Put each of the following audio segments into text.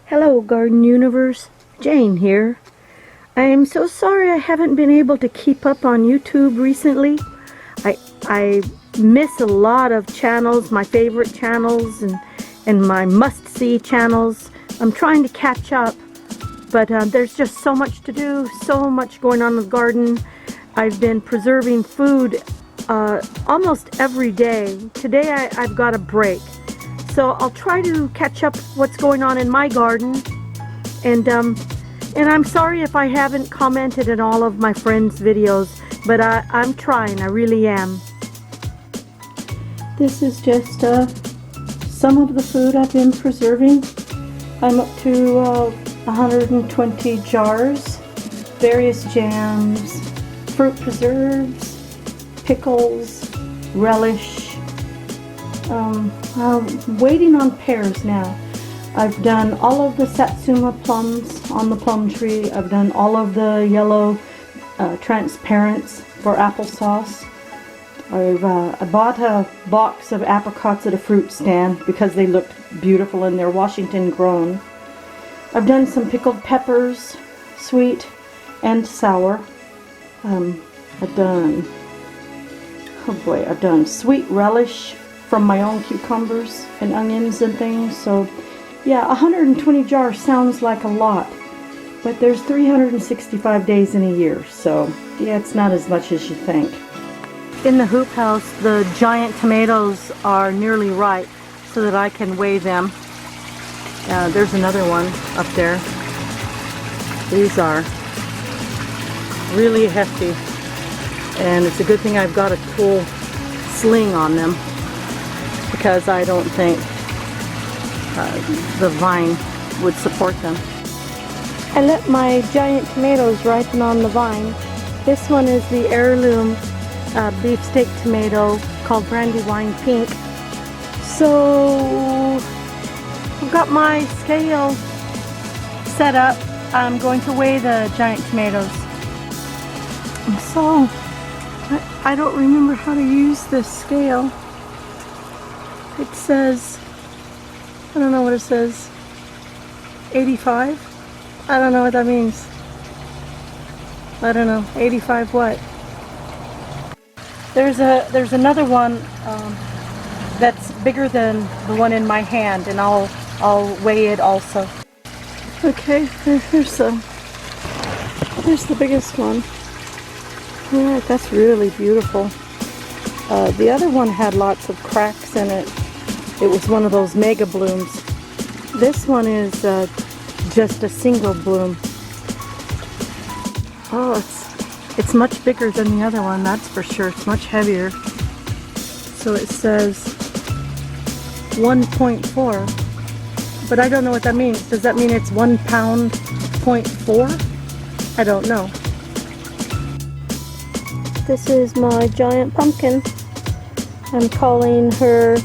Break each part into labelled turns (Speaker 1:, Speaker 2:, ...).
Speaker 1: Hello Garden Universe, Jane here. I am so sorry I haven't been able to keep up on YouTube recently. I miss a lot of channels, my favorite channels and my must-see channels. I'm trying to catch up, but there's just so much to do, so much going on in the garden. I've been preserving food almost every day. Today I've got a break. So I'll try to catch up what's going on in my garden, and I'm sorry if I haven't commented in all of my friends' videos, but I'm trying, I really am. This is just some of the food I've been preserving. I'm up to 120 jars, various jams, fruit preserves, pickles, relish. I'm waiting on pears now. I've done all of the Satsuma plums on the plum tree. I've done all of the yellow transparents for applesauce. I bought a box of apricots at a fruit stand because they looked beautiful and they're Washington grown. I've done some pickled peppers, sweet and sour. I've done sweet relish from my own cucumbers and onions and things. So yeah, 120 jars sounds like a lot, but there's 365 days in a year, so yeah, it's not as much as you think. In the hoop house, the giant tomatoes are nearly ripe so that I can weigh them. There's another one up there. These are really hefty, and it's a good thing I've got a tool sling on them, because I don't think the vine would support them. I let my giant tomatoes ripen on the vine. This one is the heirloom beefsteak tomato called Brandywine Pink. So I've got my scale set up. I'm going to weigh the giant tomatoes. So I don't remember how to use this scale. It says, I don't know what it says, 85? I don't know what that means. I don't know, 85 what? There's another one that's bigger than the one in my hand, and I'll weigh it also. Okay, here's the biggest one. Alright, that's really beautiful. The other one had lots of cracks in it. It was one of those mega blooms. This one is just a single bloom. Oh, it's much bigger than the other one, that's for sure. It's much heavier. So it says 1.4, but I don't know what that means. Does that mean it's 1 pound, 0.4? I don't know. This is my giant pumpkin. I'm calling her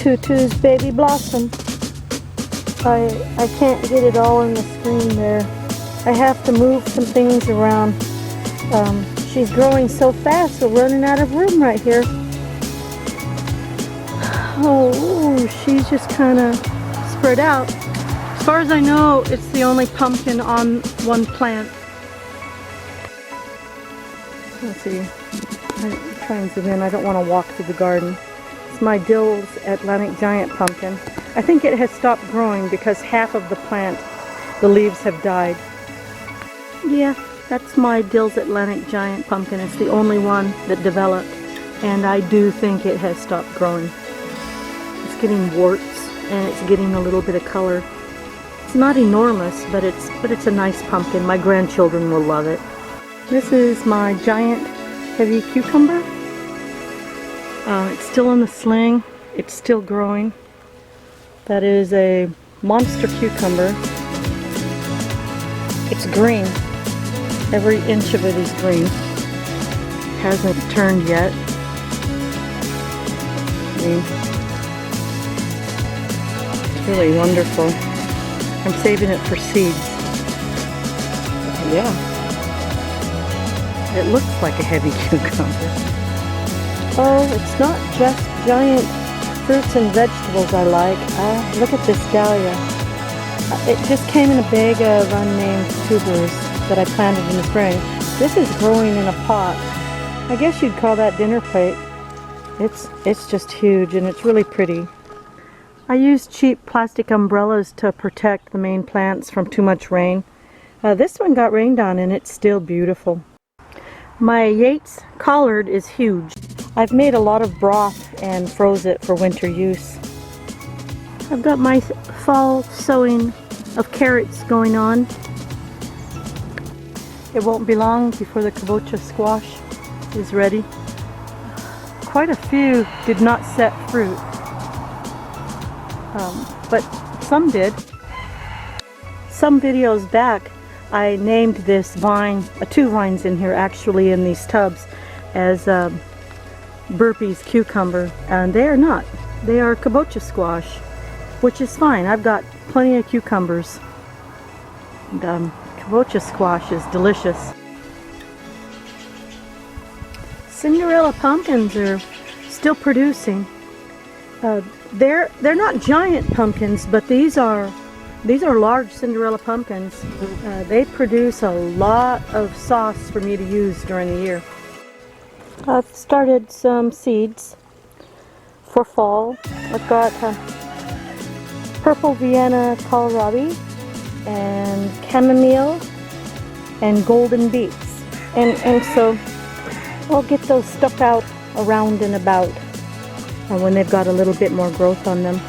Speaker 1: Tutu's Baby Blossom. I can't get it all in the screen there. I have to move some things around. She's growing so fast, we're running out of room right here. Oh, she's just kind of spread out. As far as I know, it's the only pumpkin on one plant. Let's see. I'm trying to zoom in. I don't want to walk through the garden. It's my Dill's Atlantic Giant pumpkin. I think it has stopped growing because half of the plant, the leaves have died. Yeah, that's my Dill's Atlantic Giant pumpkin. It's the only one that developed, and I do think it has stopped growing. It's getting warts and it's getting a little bit of color. It's not enormous, but it's a nice pumpkin. My grandchildren will love it. This is my giant heavy cucumber. It's still in the sling. It's still growing. That is a monster cucumber. It's green. Every inch of it is green. Hasn't turned yet. It's really wonderful. I'm saving it for seeds. Yeah. It looks like a heavy cucumber. Oh, it's not just giant fruits and vegetables I like. Look at this dahlia. It just came in a bag of unnamed tubers that I planted in the spring. This is growing in a pot. I guess you'd call that dinner plate. It's just huge and it's really pretty. I used cheap plastic umbrellas to protect the main plants from too much rain. This one got rained on and it's still beautiful. My Yates collard is huge. I've made a lot of broth and froze it for winter use. I've got my fall sowing of carrots going on. It won't be long before the kabocha squash is ready. Quite a few did not set fruit, but some did. Some videos back I named this vine, two vines in here actually in these tubs, as Burpee's cucumber, and they are not. They are kabocha squash, which is fine. I've got plenty of cucumbers. And, kabocha squash is delicious. Cinderella pumpkins are still producing. They're not giant pumpkins, but these are large Cinderella pumpkins. They produce a lot of sauce for me to use during the year. I've started some seeds for fall. I've got purple Vienna kohlrabi and chamomile and golden beets. And so I'll get those stuck out around and about when they've got a little bit more growth on them.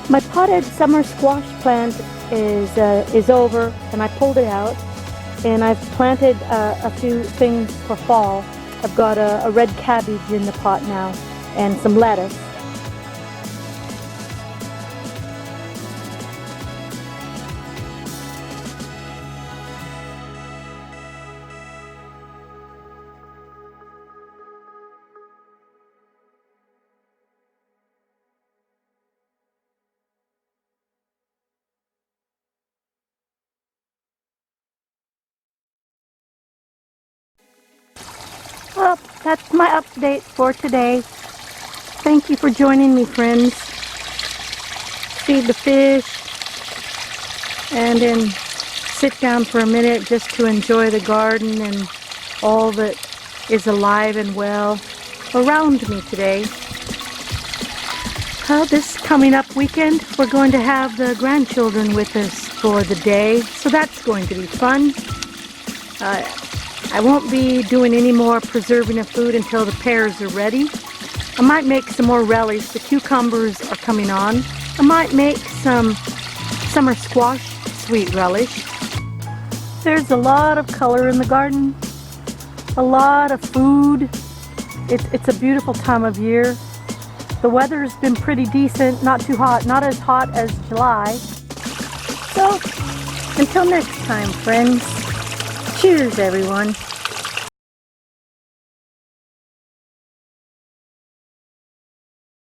Speaker 1: My potted summer squash plant is over, and I pulled it out, and I've planted a few things for fall. I've got a red cabbage in the pot now and some lettuce. Well, that's my update for today. Thank you for joining me, friends. Feed the fish and then sit down for a minute just to enjoy the garden and all that is alive and well around me today. This coming up weekend, we're going to have the grandchildren with us for the day, so that's going to be fun. I won't be doing any more preserving of food until the pears are ready. I might make some more relish. The cucumbers are coming on. I might make some summer squash sweet relish. There's a lot of color in the garden, a lot of food. It's a beautiful time of year. The weather's been pretty decent, not too hot, not as hot as July. So, until next time, friends. Cheers, everyone.